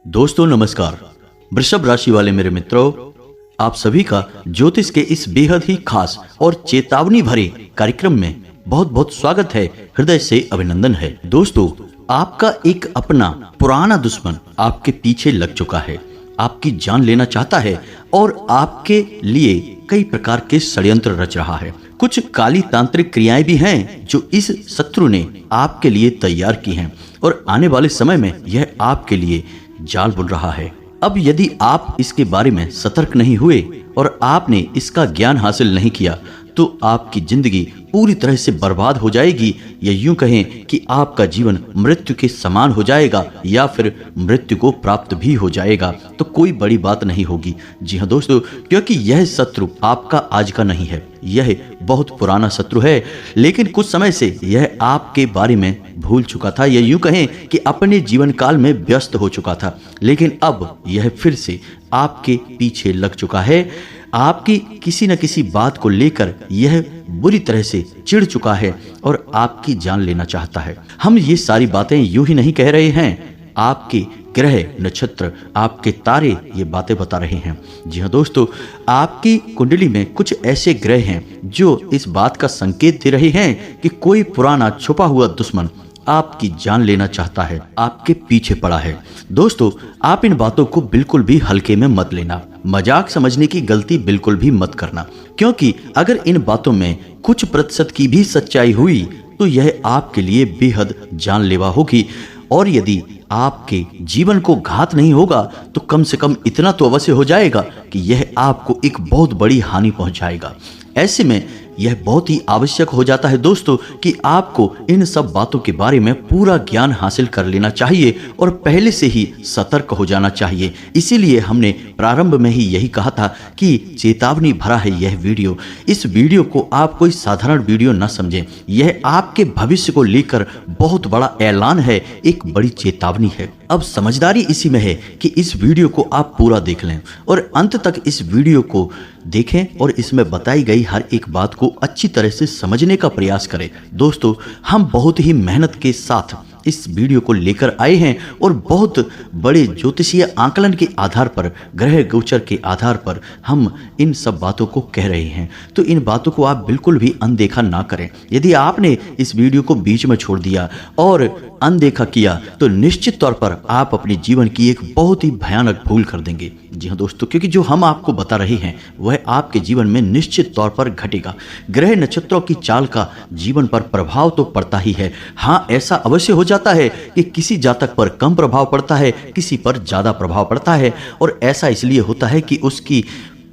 दोस्तों नमस्कार। वृषभ राशि वाले मेरे मित्रों, आप सभी का ज्योतिष के इस बेहद ही खास और चेतावनी भरे कार्यक्रम में बहुत बहुत स्वागत है, हृदय से अभिनंदन है। दोस्तों, आपका एक अपना पुराना दुश्मन आपके पीछे लग चुका है, आपकी जान लेना चाहता है और आपके लिए कई प्रकार के षड्यंत्र रच रहा है। कुछ काली तांत्रिक क्रियाएं भी हैं जो इस शत्रु ने आपके लिए तैयार की हैं और आने वाले समय में यह आपके लिए जाल बुन रहा है। अब यदि आप इसके बारे में सतर्क नहीं हुए और आपने इसका ज्ञान हासिल नहीं किया तो आपकी जिंदगी पूरी तरह से बर्बाद हो जाएगी, या यूं कहें कि आपका जीवन मृत्यु के समान हो जाएगा या फिर मृत्यु को प्राप्त भी हो जाएगा, तो कोई बड़ी बात नहीं होगी। जी हाँ दोस्तों, क्योंकि यह शत्रु आपका आज का नहीं है, यह बहुत पुराना शत्रु है, लेकिन कुछ समय से यह आपके बारे में भूल चुका था, या यूं कहें कि अपने जीवन काल में व्यस्त हो चुका था, लेकिन अब यह फिर से आपके पीछे लग चुका है। आपकी किसी न किसी बात को लेकर यह बुरी तरह से चिढ़ चुका है और आपकी जान लेना चाहता है। हम ये सारी बातें यूं ही नहीं कह रहे हैं, आपके ग्रह नक्षत्र, आपके तारे ये बातें बता रहे हैं। जी हाँ दोस्तों, आपकी कुंडली में कुछ ऐसे ग्रह हैं जो इस बात का संकेत दे रहे हैं कि कोई पुराना छुपा हुआ दुश्मन आपकी जान लेना चाहता है, आपके पीछे पड़ा है। दोस्तों, आप इन बातों को बिल्कुल भी हल्के में मत लेना, मजाक समझने की गलती बिल्कुल भी मत करना, क्योंकि अगर इन बातों में कुछ प्रतिशत की भी सच्चाई हुई तो यह आपके लिए बेहद जानलेवा होगी। और यदि आपके जीवन को घात नहीं होगा तो कम से कम इतना तो अवश्य हो जाएगा कि यह आपको एक बहुत बड़ी हानि पहुंचाएगा। ऐसे में यह बहुत ही आवश्यक हो जाता है दोस्तों कि आपको इन सब बातों के बारे में पूरा ज्ञान हासिल कर लेना चाहिए और पहले से ही सतर्क हो जाना चाहिए। इसीलिए हमने प्रारंभ में ही यही कहा था कि चेतावनी भरा है यह वीडियो। इस वीडियो को आप कोई साधारण वीडियो न समझें, यह आपके भविष्य को लेकर बहुत बड़ा ऐलान है, एक बड़ी चेतावनी है। अब समझदारी इसी में है कि इस वीडियो को आप पूरा देख लें और अंत तक इस वीडियो को देखें और इसमें बताई गई हर एक बात को अच्छी तरह से समझने का प्रयास करें। दोस्तों, हम बहुत ही मेहनत के साथ इस वीडियो को लेकर आए हैं और बहुत बड़े ज्योतिषीय आकलन के आधार पर, ग्रह गोचर के आधार पर हम इन सब बातों को कह रहे हैं। तो इन बातों को आप बिल्कुल भी अनदेखा ना करें। यदि आपने इस वीडियो को बीच में छोड़ दिया और अनदेखा किया तो निश्चित तौर पर आप अपने जीवन की एक बहुत ही भयानक भूल कर देंगे। जी हाँ दोस्तों, क्योंकि जो हम आपको बता रहे हैं वह आपके जीवन में निश्चित तौर पर घटेगा। ग्रह नक्षत्रों की चाल का जीवन पर प्रभाव तो पड़ता ही है। हाँ, ऐसा अवश्य हो जाता है कि किसी जातक पर कम प्रभाव पड़ता है, किसी पर ज्यादा प्रभाव पड़ता है, और ऐसा इसलिए होता है कि उसकी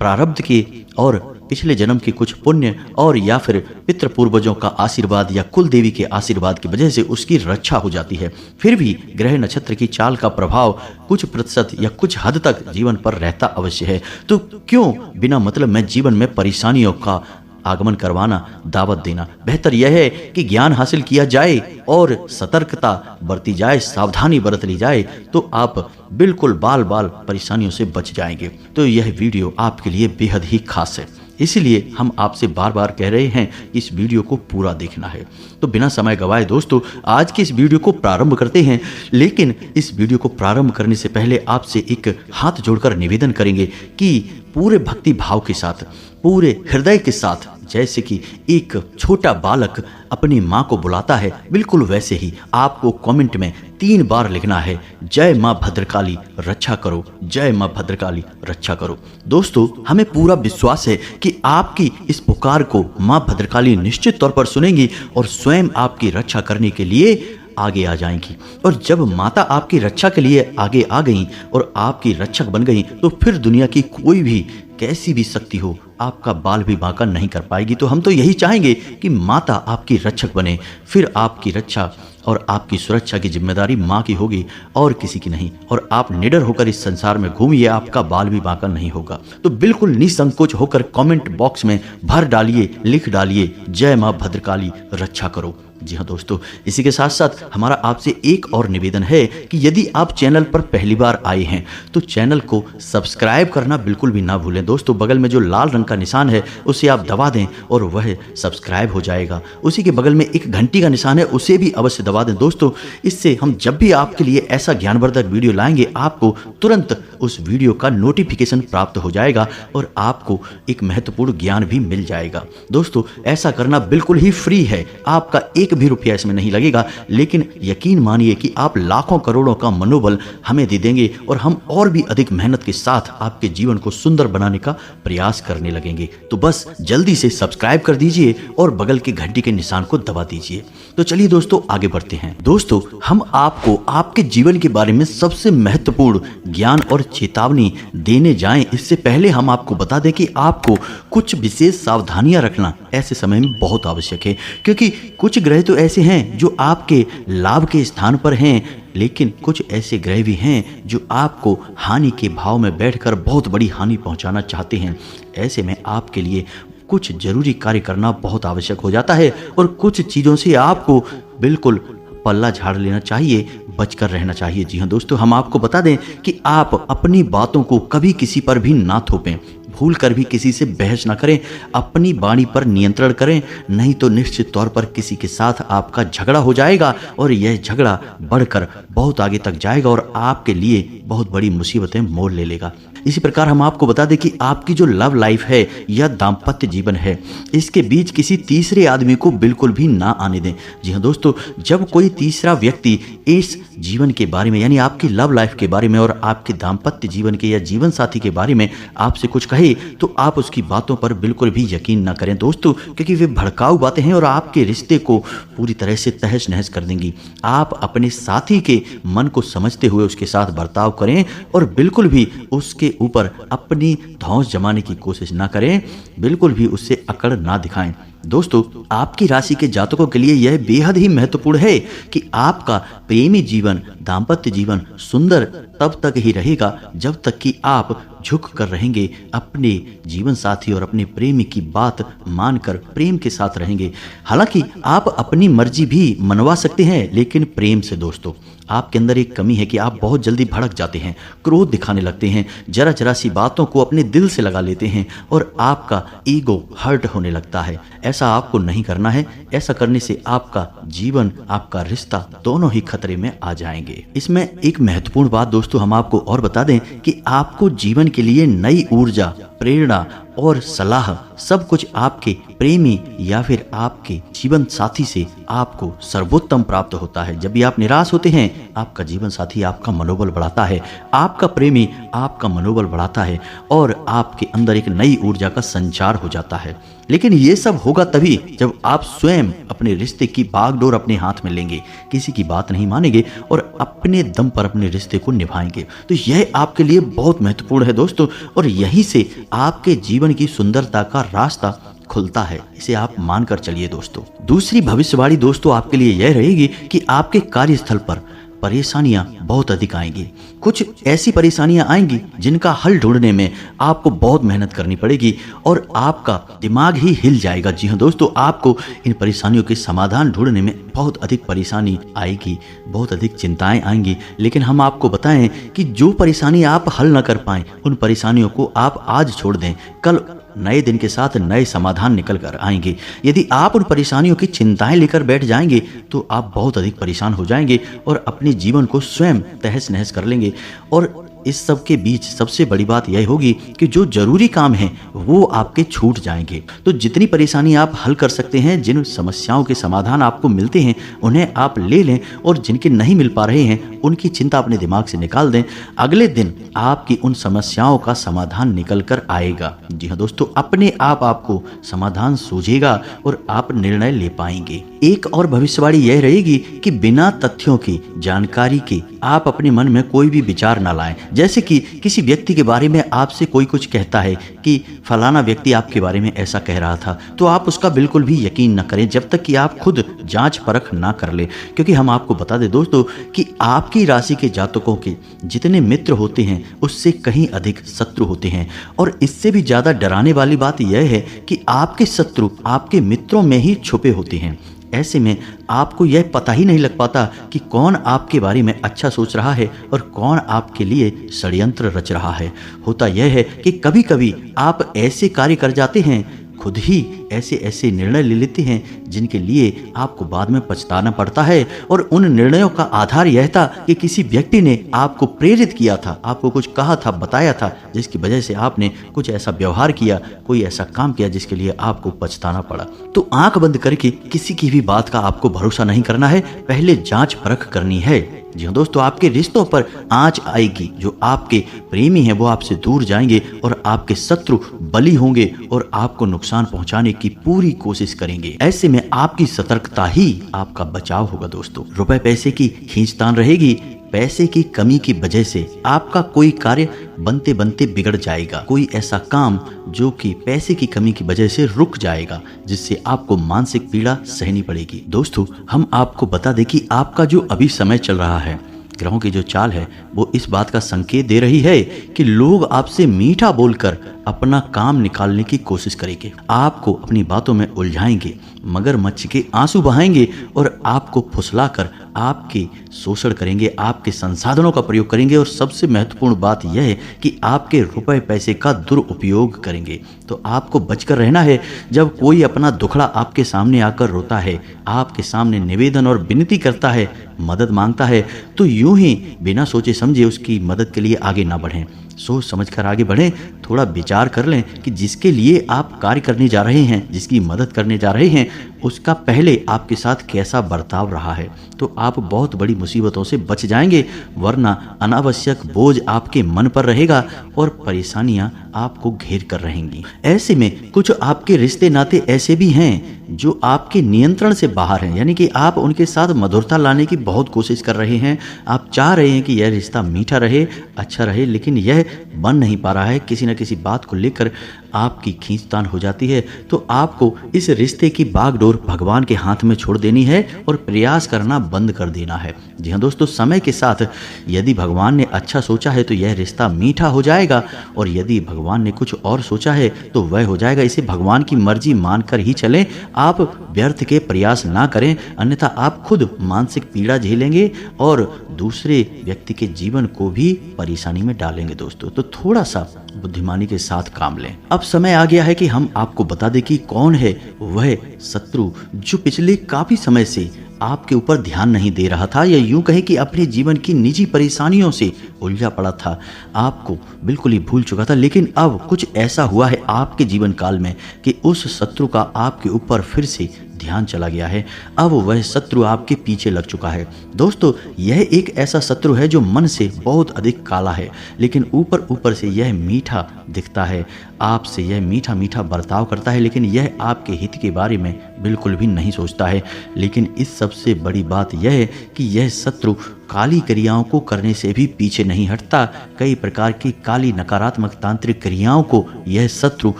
प्रारब्ध के और पिछले जन्म के कुछ पुण्य और या फिर पितृ पूर्वजों का आशीर्वाद या कुल देवी के आशीर्वाद की वजह से उसकी रक्षा हो जाती है। फिर भी ग्रह नक्षत्र की चाल का प्रभाव कुछ प्रतिशत या कुछ हद तक जीवन पर रहता अवश्य है। तो क्यों बिना मतलब में जीवन में परेशानियों का आगमन करवाना, दावत देना। बेहतर यह है कि ज्ञान हासिल किया जाए और सतर्कता बरती जाए, सावधानी बरत ली जाए, तो आप बिल्कुल बाल बाल परेशानियों से बच जाएंगे। तो यह वीडियो आपके लिए बेहद ही खास है, इसीलिए हम आपसे बार बार कह रहे हैं कि इस वीडियो को पूरा देखना है। तो बिना समय गवाए दोस्तों, आज के इस वीडियो को प्रारंभ करते हैं। लेकिन इस वीडियो को प्रारंभ करने से पहले आपसे एक हाथ जोड़कर निवेदन करेंगे कि पूरे भक्ति भाव के साथ, पूरे हृदय के साथ, जैसे कि एक छोटा बालक अपनी माँ को बुलाता है, बिल्कुल वैसे ही आपको कमेंट में 3 बार लिखना है, जय माँ भद्रकाली रक्षा करो, जय माँ भद्रकाली रक्षा करो। दोस्तों, हमें पूरा विश्वास है कि आपकी इस पुकार को माँ भद्रकाली निश्चित तौर पर सुनेंगी और स्वयं आपकी रक्षा करने के लिए आगे आ जाएंगी। और जब माता आपकी रक्षा के लिए आगे आ गई और आपकी रक्षक बन गई, तो फिर दुनिया की कोई भी कैसी भी शक्ति हो आपका बाल भी बांका नहीं कर पाएगी। तो हम तो यही चाहेंगे कि माता आपकी रक्षक बने, फिर आपकी रक्षा और आपकी सुरक्षा की जिम्मेदारी माँ की होगी और किसी की नहीं, और आप निडर होकर इस संसार में घूमिए, आपका बाल भी बांका नहीं होगा। तो बिल्कुल निसंकोच होकर कमेंट बॉक्स में भर डालिए, लिख डालिए, जय माँ भद्रकाली रक्षा करो। जी हाँ दोस्तों, इसी के साथ साथ हमारा आपसे एक और निवेदन है कि यदि आप चैनल पर पहली बार आए हैं तो चैनल को सब्सक्राइब करना बिल्कुल भी ना भूलें। दोस्तों बगल में जो लाल रंग का निशान है उसे आप दबा दें और वह सब्सक्राइब हो जाएगा। उसी के बगल में एक घंटी का निशान है, उसे भी अवश्य दबा दें दोस्तों। इससे हम जब भी आपके लिए ऐसा ज्ञानवर्धक वीडियो लाएंगे आपको तुरंत उस वीडियो का नोटिफिकेशन प्राप्त हो जाएगा और आपको एक महत्वपूर्ण ज्ञान भी मिल जाएगा। दोस्तों ऐसा करना बिल्कुल ही फ्री है, आपका एक भी रुपया इसमें नहीं लगेगा, लेकिन यकीन मानिए कि आप लाखों करोड़ों का मनोबल हमें दे देंगे और हम और भी अधिक मेहनत के साथ आपके जीवन को सुंदर बनाने का प्रयास करने लगेंगे। तो बस जल्दी से सब्सक्राइब कर दीजिए और बगल के घंटी के निशान को दबा दीजिए। तो चलिए दोस्तों आगे बढ़ते हैं। दोस्तों हम आपको आपके जीवन के बारे में सबसे महत्वपूर्ण ज्ञान और चेतावनी देने जाएं इससे पहले हम आपको बता दें कि आपको कुछ विशेष सावधानियां रखना ऐसे समय में बहुत आवश्यक है, क्योंकि कुछ ग्रह तो ऐसे हैं जो आपके लाभ के स्थान पर हैं, लेकिन कुछ ऐसे ग्रह भी हैं जो आपको हानि के भाव में बैठकर बहुत बड़ी हानि पहुंचाना चाहते हैं। ऐसे में आपके लिए कुछ जरूरी कार्य करना बहुत आवश्यक हो जाता है और कुछ चीज़ों से आपको बिल्कुल पल्ला झाड़ लेना चाहिए, बचकर रहना चाहिए। जी हाँ दोस्तों, हम आपको बता दें कि आप अपनी बातों को कभी किसी पर भी ना थोपें, भूल कर भी किसी से बहस ना करें, अपनी वाणी पर नियंत्रण करें, नहीं तो निश्चित तौर पर किसी के साथ आपका झगड़ा हो जाएगा और यह झगड़ा बढ़कर बहुत आगे तक जाएगा और आपके लिए बहुत बड़ी मुसीबतें मोल ले लेगा। इसी प्रकार हम आपको बता दें कि आपकी जो लव लाइफ है या दाम्पत्य जीवन है, इसके बीच किसी तीसरे आदमी को बिल्कुल भी ना आने दें। जी हाँ दोस्तों, जब कोई तीसरा व्यक्ति इस जीवन के बारे में यानी आपकी लव लाइफ के बारे में और आपके दाम्पत्य जीवन के या जीवन साथी के बारे में आपसे कुछ कहे तो आप उसकी बातों पर बिल्कुल भी यकीन ना करें दोस्तों, क्योंकि वे भड़काऊ बातें हैं और आपके रिश्ते को पूरी तरह से तहस नहस कर देंगी। आप अपने साथी के मन को समझते हुए उसके साथ बर्ताव करें और बिल्कुल भी उसके ऊपर अपनी धौंस जमाने की कोशिश ना करें, बिल्कुल भी उससे अकड़ ना दिखाएं। दोस्तों आपकी राशि के जातकों के लिए यह बेहद ही महत्वपूर्ण है कि आपका प्रेमी जीवन, दाम्पत्य जीवन सुंदर तब तक ही रहेगा जब तक कि आप झुक कर रहेंगे, अपने जीवन साथी और अपने प्रेमी की बात मानकर प्रेम के साथ रहेंगे। हालांकि आप अपनी मर्जी भी मनवा सकते हैं, लेकिन प्रेम से। दोस्तों आपके अंदर एक कमी है कि आप बहुत जल्दी भड़क जाते हैं, क्रोध दिखाने लगते हैं, जरा जरा सी बातों को अपने दिल से लगा लेते हैं और आपका ईगो हर्ट होने लगता है। ऐसा आपको नहीं करना है। ऐसा करने से आपका जीवन, आपका रिश्ता दोनों ही खतरे में आ जाएंगे। इसमें एक महत्वपूर्ण बात दोस्तों हम आपको और बता दें कि आपको जीवन के लिए नई ऊर्जा, प्रेरणा और सलाह सब कुछ आपके प्रेमी या फिर आपके जीवन साथी से आपको सर्वोत्तम प्राप्त होता है। जब भी आप निराश होते हैं, आपका जीवन साथी आपका मनोबल बढ़ाता है, आपका प्रेमी आपका मनोबल बढ़ाता है और आपके अंदर एक नई ऊर्जा का संचार हो जाता है। लेकिन ये सब होगा तभी जब आप स्वयं अपने रिश्ते की बागडोर अपने हाथ में लेंगे, किसी की बात नहीं मानेंगे और अपने दम पर अपने रिश्ते को निभाएंगे। तो यह आपके लिए बहुत महत्वपूर्ण है दोस्तों, और यहीं से आपके जीवन की सुंदरता का रास्ता खुलता है। इसे आप मानकर चलिए दोस्तों। दूसरी भविष्यवाणी दोस्तों आपके लिए यह रहेगी कि आपके कार्यस्थल पर परेशानियां बहुत अधिक आएंगी। कुछ ऐसी परेशानियां आएंगी जिनका हल ढूंढने में आपको बहुत मेहनत करनी पड़ेगी और आपका दिमाग ही हिल जाएगा। जी हाँ दोस्तों, आपको इन परेशानियों के समाधान ढूंढने में बहुत अधिक परेशानी आएगी, बहुत अधिक चिंताएं आएंगी। लेकिन हम आपको बताएं कि जो परेशानी आप हल न कर पाएं, उन परेशानियों को आप आज छोड़ दें, कल नए दिन के साथ नए समाधान निकल कर आएंगे। यदि आप उन परेशानियों की चिंताएं लेकर बैठ जाएंगे तो आप बहुत अधिक परेशान हो जाएंगे और अपने जीवन को स्वयं तहस नहस कर लेंगे। और इस सब के बीच सबसे बड़ी बात यह होगी कि जो जरूरी काम है वो आपके छूट जाएंगे। तो जितनी परेशानी आप हल कर सकते हैं, जिन समस्याओं के समाधान आपको मिलते हैं उन्हें आप ले लें और जिनके नहीं मिल पा रहे हैं उनकी चिंता अपने दिमाग से निकाल दें। अगले दिन आपकी उन समस्याओं का समाधान निकल कर आएगा। जी हाँ दोस्तों, अपने आप आपको समाधान सूझेगा और आप निर्णय ले पाएंगे। एक और भविष्यवाणी यह रहेगी कि बिना तथ्यों की, जानकारी की आप अपने मन में कोई भी विचार ना लाएं। जैसे कि किसी व्यक्ति के बारे में आपसे कोई कुछ कहता है कि फलाना व्यक्ति आपके बारे में ऐसा कह रहा था, तो आप उसका बिल्कुल भी यकीन न करें जब तक कि आप खुद जांच परख ना कर ले। क्योंकि हम आपको बता दें दोस्तों कि आपकी राशि के जातकों के जितने मित्र होते हैं उससे कहीं अधिक शत्रु होते हैं। और इससे भी ज़्यादा डराने वाली बात यह है कि आपके शत्रु आपके मित्रों में ही छुपे होते हैं। ऐसे में आपको यह पता ही नहीं लग पाता कि कौन आपके बारे में अच्छा सोच रहा है और कौन आपके लिए षड्यंत्र रच रहा है। होता यह है कि कभी कभी आप ऐसे कार्य कर जाते हैं, खुद ही ऐसे ऐसे निर्णय ले लेते हैं जिनके लिए आपको बाद में पछताना पड़ता है। और उन निर्णयों का आधार यह था कि किसी व्यक्ति ने आपको प्रेरित किया था, आपको कुछ कहा था, बताया था, जिसकी वजह से आपने कुछ ऐसा व्यवहार किया, कोई ऐसा काम किया जिसके लिए आपको पछताना पड़ा। तो आंख बंद करके किसी की भी बात का आपको भरोसा नहीं करना है, पहले जांच परख करनी है। जी हाँ दोस्तों, आपके रिश्तों पर आंच आएगी। जो आपके प्रेमी हैं वो आपसे दूर जाएंगे और आपके शत्रु बली होंगे और आपको नुकसान पहुंचाने की पूरी कोशिश करेंगे। ऐसे में आपकी सतर्कता ही आपका बचाव होगा दोस्तों। रुपए पैसे की खींचतान रहेगी। पैसे की कमी की वजह से आपका कोई कार्य बनते बनते बिगड़ जाएगा, कोई ऐसा काम जो कि पैसे की कमी की वजह से रुक जाएगा, जिससे आपको मानसिक पीड़ा सहनी पड़ेगी। दोस्तों, हम आपको बता दें कि आपका जो अभी समय चल रहा है, ग्रहों की जो चाल है वो इस बात का संकेत दे रही है कि लोग आपसे मीठा बोलकर अपना काम निकालने की कोशिश करेंगे, आपको अपनी बातों में उलझाएंगे, मगरमच्छ के आंसू बहाएंगे और आपको फुसलाकर आपके शोषण करेंगे, आपके संसाधनों का प्रयोग करेंगे और सबसे महत्वपूर्ण बात यह है कि आपके रुपए पैसे का दुरुपयोग करेंगे। तो आपको बचकर रहना है। जब कोई अपना दुखड़ा आपके सामने आकर रोता है, आपके सामने निवेदन और विनती करता है, मदद मांगता है, तो यूं ही बिना सोचे समझे उसकी मदद के लिए आगे ना बढ़ें, सोच समझकर आगे बढ़ें। थोड़ा विचार कर लें कि जिसके लिए आप कार्य करने जा रहे हैं, जिसकी मदद करने जा रहे हैं, उसका पहले आपके साथ कैसा बर्ताव रहा है, तो आप बहुत बड़ी मुसीबतों से बच जाएंगे। वरना अनावश्यक बोझ आपके मन पर रहेगा और परेशानियां आपको घेर कर रहेंगी। ऐसे में कुछ आपके रिश्ते नाते ऐसे भी हैं जो आपके नियंत्रण से बाहर हैं, यानी कि आप उनके साथ मधुरता लाने की बहुत कोशिश कर रहे हैं। आप चाह रहे हैं कि यह रिश्ता मीठा रहे, अच्छा रहे, लेकिन यह बन नहीं पा रहा है। किसी न किसी बात को लेकर आपकी खींचतान हो जाती है। तो आपको इस रिश्ते की बागडोर भगवान के हाथ में छोड़ देनी है और प्रयास करना बंद कर देना है। जी हाँ दोस्तों, समय के साथ यदि भगवान ने अच्छा सोचा है तो यह रिश्ता मीठा हो जाएगा, और यदि भगवान ने कुछ और सोचा है तो वह हो जाएगा। इसे भगवान की मर्जी मानकर ही चलें। आप व्यर्थ के प्रयास ना करें, अन्यथा आप खुद मानसिक पीड़ा झेलेंगे और दूसरे व्यक्ति के जीवन को भी परेशानी में डालेंगे दोस्तों। तो थोड़ा सा बुद्धिमानी के साथ काम लें। अब समय आ गया है कि हम आपको बता दें कि कौन है वह शत्रु जो पिछले काफी समय से आपके ऊपर ध्यान नहीं दे रहा था, या यूं कहें कि अपने जीवन की निजी परेशानियों से उलझा पड़ा था, आपको बिल्कुल ही भूल चुका था। लेकिन अब कुछ ऐसा हुआ है आपके जीवन काल में कि उस शत्रु का आपके ऊपर फिर से ध्यान चला गया है। अब वह शत्रु आपके पीछे लग चुका है। दोस्तों, यह एक ऐसा शत्रु है जो मन से बहुत अधिक काला है, लेकिन ऊपर ऊपर से यह मीठा दिखता है। आपसे यह मीठा मीठा बर्ताव करता है, लेकिन यह आपके हित के बारे में बिल्कुल भी नहीं सोचता है। लेकिन इस सबसे बड़ी बात यह है कि यह शत्रु काली क्रियाओं को करने से भी पीछे नहीं हटता। कई प्रकार की काली नकारात्मक तांत्रिक क्रियाओं को यह शत्रु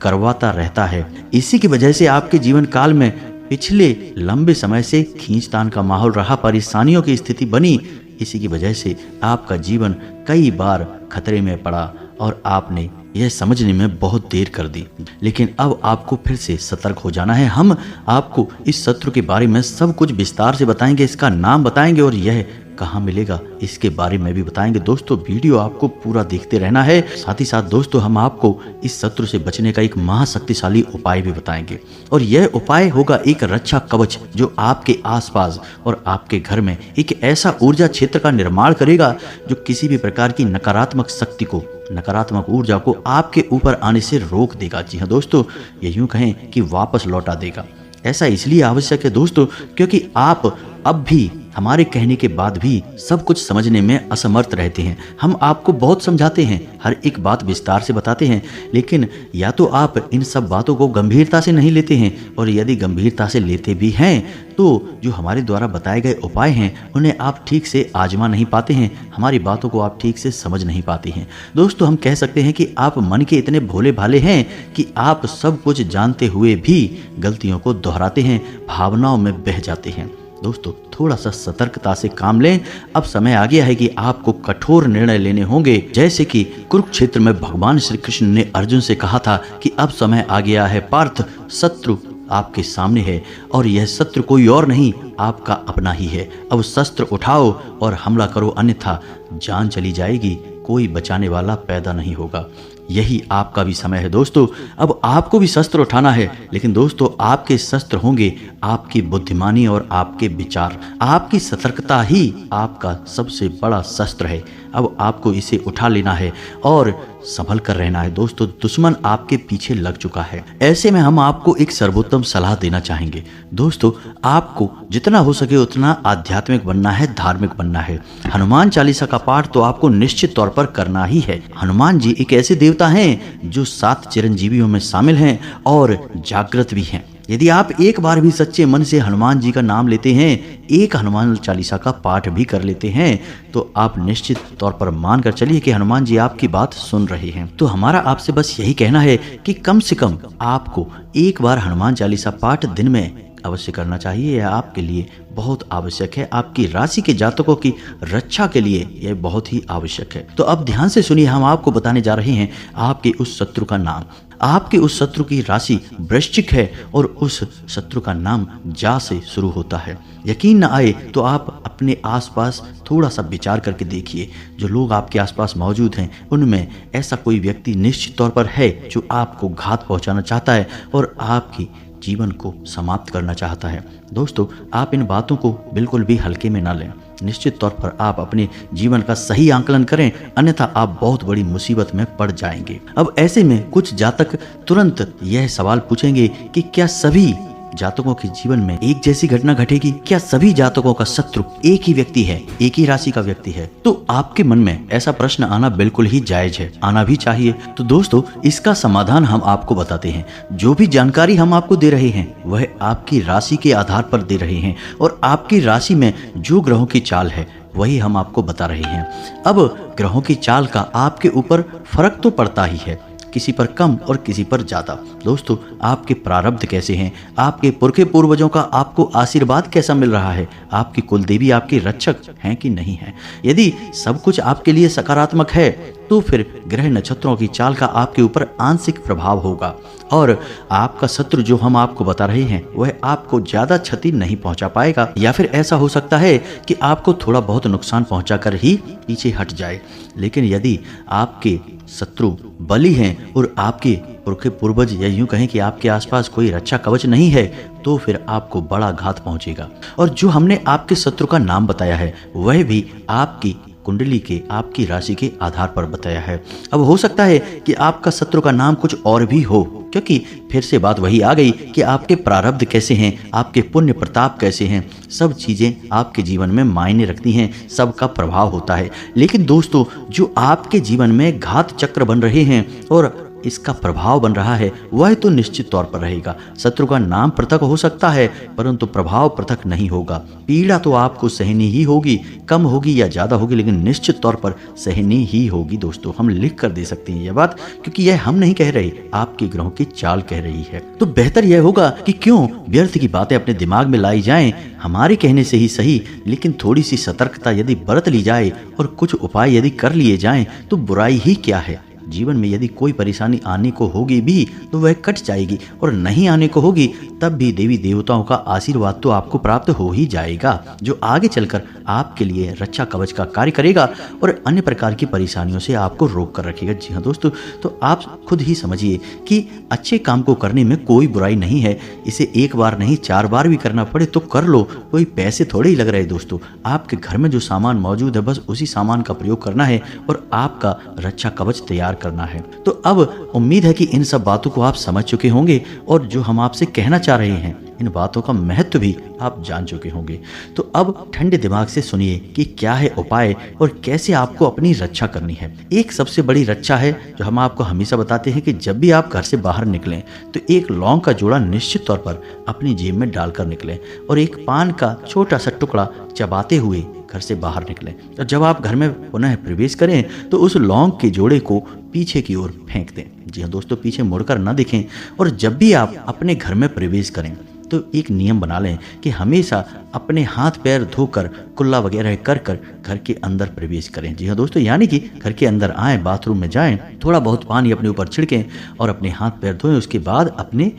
करवाता रहता है। इसी की वजह से आपके जीवन काल में पिछले लंबे समय से खींचतान का माहौल रहा, परेशानियों की स्थिति बनी। इसी की वजह से आपका जीवन कई बार खतरे में पड़ा और आपने यह समझने में बहुत देर कर दी। लेकिन अब आपको फिर से सतर्क हो जाना है। हम आपको इस शत्रु के बारे में सब कुछ विस्तार से बताएंगे, इसका नाम बताएंगे और यह कहाँ मिलेगा इसके बारे में भी बताएंगे। दोस्तों, वीडियो आपको पूरा देखते रहना है। साथ ही साथ दोस्तों, हम आपको इस शत्रु से बचने का एक महाशक्तिशाली उपाय भी बताएंगे, और यह उपाय होगा एक रक्षा कवच जो आपके आसपास और आपके घर में एक ऐसा ऊर्जा क्षेत्र का निर्माण करेगा जो किसी भी प्रकार की नकारात्मक शक्ति को, नकारात्मक ऊर्जा को आपके ऊपर आने से रोक देगा। जी हाँ दोस्तों, ये यूं कहें कि वापस लौटा देगा। ऐसा इसलिए आवश्यक है दोस्तों क्योंकि आप अब भी हमारे कहने के बाद भी सब कुछ समझने में असमर्थ रहते हैं। हम आपको बहुत समझाते हैं, हर एक बात विस्तार से बताते हैं, लेकिन या तो आप इन सब बातों को गंभीरता से नहीं लेते हैं, और यदि गंभीरता से लेते भी हैं तो जो हमारे द्वारा बताए गए उपाय हैं उन्हें आप ठीक से आजमा नहीं पाते हैं, हमारी बातों को आप ठीक से समझ नहीं पाते हैं। दोस्तों, हम कह सकते हैं कि आप मन के इतने भोले भाले हैं कि आप सब कुछ जानते हुए भी गलतियों को दोहराते हैं, भावनाओं में बह जाते हैं। दोस्तों, थोड़ा सा सतर्कता से काम लें। अब समय आ गया है कि आपको कठोर निर्णय लेने होंगे, जैसे कि कुरुक्षेत्र में भगवान श्री कृष्ण ने अर्जुन से कहा था कि अब समय आ गया है पार्थ, शत्रु आपके सामने है और यह शत्रु कोई और नहीं आपका अपना ही है। अब शस्त्र उठाओ और हमला करो, अन्यथा जान चली जाएगी, कोई बचाने वाला पैदा नहीं होगा। यही आपका भी समय है दोस्तों। अब आपको भी शस्त्र उठाना है, लेकिन दोस्तों आपके शस्त्र होंगे आपकी बुद्धिमानी और आपके विचार। आपकी सतर्कता ही आपका सबसे बड़ा शस्त्र है। अब आपको इसे उठा लेना है और संभल कर रहना है दोस्तों। दुश्मन आपके पीछे लग चुका है। ऐसे में हम आपको एक सर्वोत्तम सलाह देना चाहेंगे दोस्तों। आपको जितना हो सके उतना आध्यात्मिक बनना है, धार्मिक बनना है। हनुमान चालीसा का पाठ तो आपको निश्चित तौर पर करना ही है। हनुमान जी एक ऐसे देवता हैं जो 7 चिरंजीवियों में शामिल हैं और जागृत भी हैं। यदि आप एक बार भी सच्चे मन से हनुमान जी का नाम लेते हैं, एक हनुमान चालीसा का पाठ भी कर लेते हैं, तो आप निश्चित तौर पर मान कर चलिए कि हनुमान जी आपकी बात सुन रहे हैं। तो हमारा आपसे बस यही कहना है कि कम से कम आपको एक बार हनुमान चालीसा पाठ दिन में अवश्य करना चाहिए। यह आपके लिए बहुत आवश्यक है। आपकी राशि के जातकों की रक्षा के लिए यह बहुत ही आवश्यक है। तो अब ध्यान से सुनिए, हम आपको बताने जा रहे हैं आपके उस शत्रु का नाम। आपके उस शत्रु की राशि वृश्चिक है और उस शत्रु का नाम जा से शुरू होता है। यकीन न आए तो आप अपने आसपास थोड़ा सा विचार करके देखिए। जो लोग आपके आसपास मौजूद हैं उनमें ऐसा कोई व्यक्ति निश्चित तौर पर है जो आपको घात पहुंचाना चाहता है और आपकी जीवन को समाप्त करना चाहता है। दोस्तों आप इन बातों को बिल्कुल भी हल्के में ना लें। निश्चित तौर पर आप अपने जीवन का सही आंकलन करें, अन्यथा आप बहुत बड़ी मुसीबत में पड़ जाएंगे। अब ऐसे में कुछ जातक तुरंत यह सवाल पूछेंगे कि क्या सभी जातकों के जीवन में एक जैसी घटना घटेगी? क्या सभी जातकों का शत्रु एक ही व्यक्ति है, एक ही राशि का व्यक्ति है? तो आपके मन में ऐसा प्रश्न आना बिल्कुल ही जायज है, आना भी चाहिए। तो दोस्तों इसका समाधान हम आपको बताते हैं। जो भी जानकारी हम आपको दे रहे हैं वह आपकी राशि के आधार पर दे रहे हैं और आपकी राशि में जो ग्रहों की चाल है वही हम आपको बता रहे हैं। अब ग्रहों की चाल का आपके ऊपर फर्क तो पड़ता ही है, किसी पर कम और किसी पर ज्यादा। दोस्तों आपके प्रारब्ध कैसे हैं, आपके पुरखे पूर्वजों का आपको आशीर्वाद कैसा मिल रहा है, आपकी कुलदेवी आपकी रक्षक हैं कि नहीं है। यदि सब कुछ आपके लिए सकारात्मक है तो फिर ग्रह नक्षत्रों की चाल का आपके ऊपर आंशिक प्रभाव होगा और आपका शत्रु जो हम आपको बता रहे हैं वह आपको ज्यादा क्षति नहीं पहुंचा पाएगा, या फिर ऐसा हो सकता है कि आपको थोड़ा बहुत नुकसान पहुंचाकर ही पीछे हट जाए। लेकिन यदि आपके शत्रु बली हैं और आपके पुरखे पूर्वज या यूं कहें कि आपके आसपास कोई रक्षा कवच नहीं है, तो फिर आपको बड़ा घात पहुंचेगा। और जो हमने आपके शत्रु का नाम बताया है वह भी आपकी कुंडली के, आपकी राशि के आधार पर बताया है। अब हो सकता है कि आपका शत्रु का नाम कुछ और भी हो, क्योंकि फिर से बात वही आ गई कि आपके प्रारब्ध कैसे हैं, आपके पुण्य प्रताप कैसे हैं। सब चीजें आपके जीवन में मायने रखती हैं, सबका प्रभाव होता है। लेकिन दोस्तों जो आपके जीवन में घात चक्र बन रहे हैं और इसका प्रभाव बन रहा है वह तो निश्चित तौर पर रहेगा। शत्रु का नाम पृथक हो सकता है परंतु प्रभाव पृथक नहीं होगा। पीड़ा तो आपको सहनी ही होगी, कम होगी या ज्यादा होगी, लेकिन निश्चित तौर पर सहनी ही होगी। दोस्तों हम लिख कर दे सकते हैं यह बात, क्योंकि यह हम नहीं कह रहे, आपके ग्रहों की चाल कह रही है। तो बेहतर यह होगा कि क्यों व्यर्थ की बातें अपने दिमाग में लाई जाएं, हमारे कहने से ही सही, लेकिन थोड़ी सी सतर्कता यदि बरत ली जाए और कुछ उपाय यदि कर लिए जाएं तो बुराई ही क्या है। जीवन में यदि कोई परेशानी आने को होगी भी तो वह कट जाएगी, और नहीं आने को होगी तब भी देवी देवताओं का आशीर्वाद तो आपको प्राप्त हो ही जाएगा, जो आगे चलकर आपके लिए रक्षा कवच का कार्य करेगा और अन्य प्रकार की परेशानियों से आपको रोक कर रखेगा। जी हाँ दोस्तों, तो आप खुद ही समझिए कि अच्छे काम को करने में कोई बुराई नहीं है। इसे एक बार नहीं 4 बार भी करना पड़े तो कर लो, कोई पैसे थोड़े ही लग रहे। दोस्तों आपके घर में जो सामान मौजूद है बस उसी सामान का प्रयोग करना है और आपका रक्षा कवच तैयार करना है। तो अब उम्मीद है कि इन सब बातों को आप समझ चुके होंगे और जो हम आपसे कहना चाह रहे हैं इन बातों का महत्व भी आप जान चुके होंगे। तो अब ठंडे दिमाग से सुनिए कि क्या है उपाय और कैसे आपको अपनी रक्षा करनी है। एक सबसे बड़ी रक्षा है जो हम आपको हमेशा बताते हैं कि जब भी आप घर से बाहर निकलें तो एक लौंग का जोड़ा निश्चित तौर पर अपनी जेब में डालकर निकलें और एक पान का छोटा सा टुकड़ा चबाते हुए घर से बाहर निकलें। और जब आप घर में पुनः प्रवेश करें तो उस लौंग के जोड़े को पीछे की ओर फेंक दें। जी हाँ दोस्तों, पीछे मुड़कर न दिखें। और जब भी आप अपने घर में प्रवेश करें तो एक नियम बना लें कि हमेशा अपने हाथ पैर धोकर कुल्ला वगैरह कर कर घर के अंदर प्रवेश करें। जी हाँ दोस्तों, यानी कि घर के अंदर आएँ, बाथरूम में जाएं, थोड़ा बहुत पानी अपने ऊपर छिड़कें और अपने हाथ पैर धोएं। उसके बाद अपने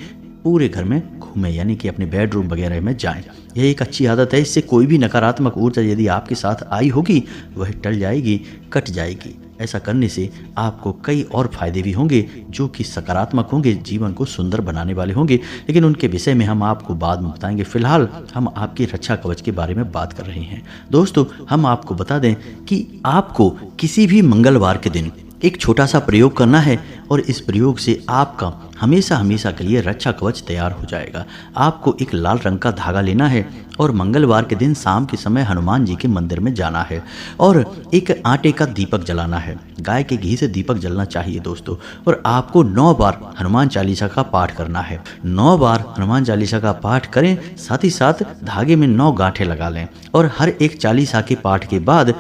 पूरे घर में घूमें, यानी कि अपने बेडरूम वगैरह में जाएं। यह एक अच्छी आदत है। इससे कोई भी नकारात्मक ऊर्जा यदि आपके साथ आई होगी वह टल जाएगी, कट जाएगी। ऐसा करने से आपको कई और फायदे भी होंगे जो कि सकारात्मक होंगे, जीवन को सुंदर बनाने वाले होंगे, लेकिन उनके विषय में हम आपको बाद में बताएंगे। फिलहाल हम आपकी रक्षा कवच के बारे में बात कर रहे हैं। दोस्तों, हम आपको बता दें कि आपको किसी भी मंगलवार के दिन एक छोटा सा प्रयोग करना है और इस प्रयोग से आपका हमेशा हमेशा के लिए रक्षा कवच तैयार हो जाएगा। आपको एक लाल रंग का धागा लेना है और मंगलवार के दिन शाम के समय हनुमान जी के मंदिर में जाना है और एक आटे का दीपक जलाना है। गाय के घी से दीपक जलना चाहिए दोस्तों। और आपको 9 बार हनुमान चालीसा का पाठ करना है। 9 बार हनुमान चालीसा का पाठ करें, साथ ही साथ धागे में 9 गांठें लगा लें और हर एक चालीसा के पाठ के बाद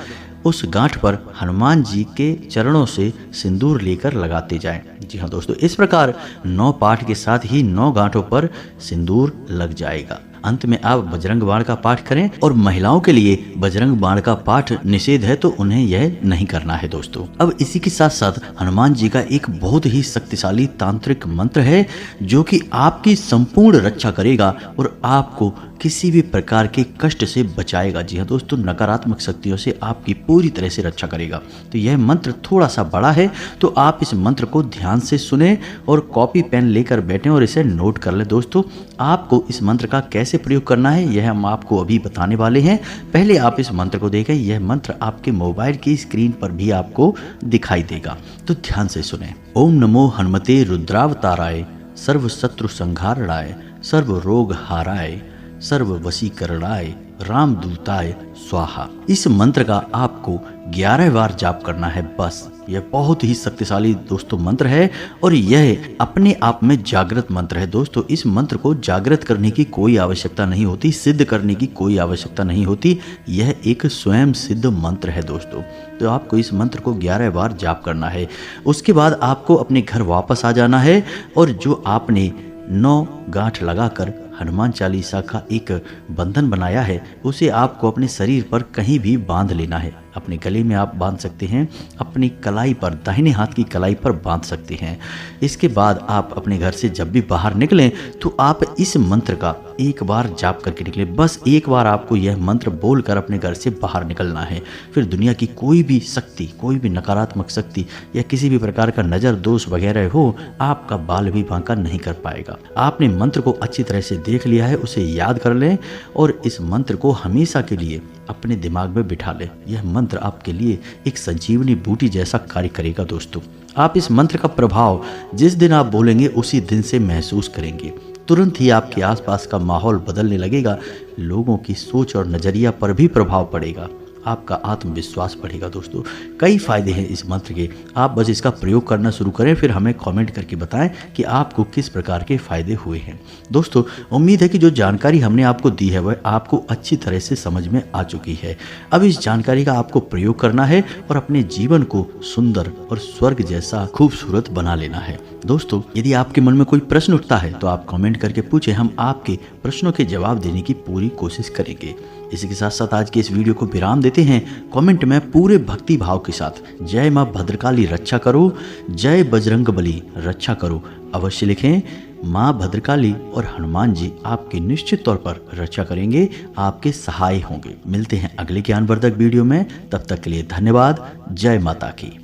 उस गांठ पर हनुमान जी के चरणों से सिंदूर लेकर लगाते जाएं। जी हाँ दोस्तों, इस प्रकार 9 पाठ के साथ ही 9 गांठों पर सिंदूर लग जाएगा। अंत में आप बजरंग बाण का पाठ करें। और महिलाओं के लिए बजरंग बाण का पाठ निषेध है, तो उन्हें यह नहीं करना है दोस्तों। अब इसी के साथ साथ हनुमान जी का एक बहुत ही शक्तिशाली तांत्रिक मंत्र है जो कि आपकी संपूर्ण रक्षा करेगा और आपको किसी भी प्रकार के कष्ट से बचाएगा। जी हाँ दोस्तों, नकारात्मक शक्तियों से आपकी पूरी तरह से रक्षा करेगा। तो यह मंत्र थोड़ा सा बड़ा है, तो आप इस मंत्र को ध्यान से सुने और कॉपी पेन लेकर बैठें और इसे नोट कर लें। दोस्तों, आपको इस मंत्र का कैसे प्रयोग करना है यह हम आपको अभी बताने वाले हैं। पहले आप इस मंत्र को देखें। यह मंत्र आपके मोबाइल की स्क्रीन पर भी आपको दिखाई देगा, तो ध्यान से सुने। ओम नमो हनुमते रुद्रावताराय, सर्व शत्रु संहारणाय, सर्व रोग हाराय, सर्व वशीकरणाय, रामदूताय स्वाहा। इस मंत्र का आपको 11 बार जाप करना है बस। यह बहुत ही शक्तिशाली दोस्तों मंत्र है और यह अपने आप में जागृत मंत्र है। दोस्तों, इस मंत्र को जागृत करने की कोई आवश्यकता नहीं होती, सिद्ध करने की कोई आवश्यकता नहीं होती। यह एक स्वयं सिद्ध मंत्र है दोस्तों। तो आपको इस मंत्र को 11 बार जाप करना है। उसके बाद आपको अपने घर वापस आ जाना है और जो आपने 9 गांठ लगाकर हनुमान चालीसा का एक बंधन बनाया है उसे आपको अपने शरीर पर कहीं भी बांध लेना है। अपने गले में आप बांध सकते हैं, अपनी कलाई पर, दाहिने हाथ की कलाई पर बांध सकते हैं। इसके बाद आप अपने घर से जब भी बाहर निकलें तो आप इस मंत्र का एक बार जाप करके निकलें। बस एक बार आपको यह मंत्र बोलकर अपने घर से बाहर निकलना है। फिर दुनिया की कोई भी शक्ति, कोई भी नकारात्मक शक्ति या किसी भी प्रकार का नज़र दोष वगैरह हो, आपका बाल भी बांका नहीं कर पाएगा। आपने मंत्र को अच्छी तरह से देख लिया है, उसे याद कर लें और इस मंत्र को हमेशा के लिए अपने दिमाग में बिठा लें। यह मंत्र आपके लिए एक संजीवनी बूटी जैसा कार्य करेगा दोस्तों। आप इस मंत्र का प्रभाव जिस दिन आप बोलेंगे उसी दिन से महसूस करेंगे। तुरंत ही आपके आसपास का माहौल बदलने लगेगा, लोगों की सोच और नज़रिया पर भी प्रभाव पड़ेगा, आपका आत्मविश्वास बढ़ेगा। दोस्तों, कई फायदे हैं इस मंत्र के। आप बस इसका प्रयोग करना शुरू करें, फिर हमें कमेंट करके बताएं कि आपको किस प्रकार के फायदे हुए हैं। दोस्तों, उम्मीद है कि जो जानकारी हमने आपको दी है वह आपको अच्छी तरह से समझ में आ चुकी है। अब इस जानकारी का आपको प्रयोग करना है और अपने जीवन को सुंदर और स्वर्ग जैसा खूबसूरत बना लेना है। दोस्तों, यदि आपके मन में कोई प्रश्न उठता है तो आप कमेंट करके पूछें, हम आपके प्रश्नों के जवाब देने की पूरी कोशिश करेंगे। इसी के साथ साथ आज के इस वीडियो को विराम देते हैं। कमेंट में पूरे भक्ति भाव के साथ जय मां भद्रकाली रक्षा करो, जय बजरंग बली रक्षा करो अवश्य लिखें। मां भद्रकाली और हनुमान जी आपकी निश्चित तौर पर रक्षा करेंगे, आपके सहाय होंगे। मिलते हैं अगले ज्ञानवर्धक वीडियो में, तब तक के लिए धन्यवाद। जय माता की।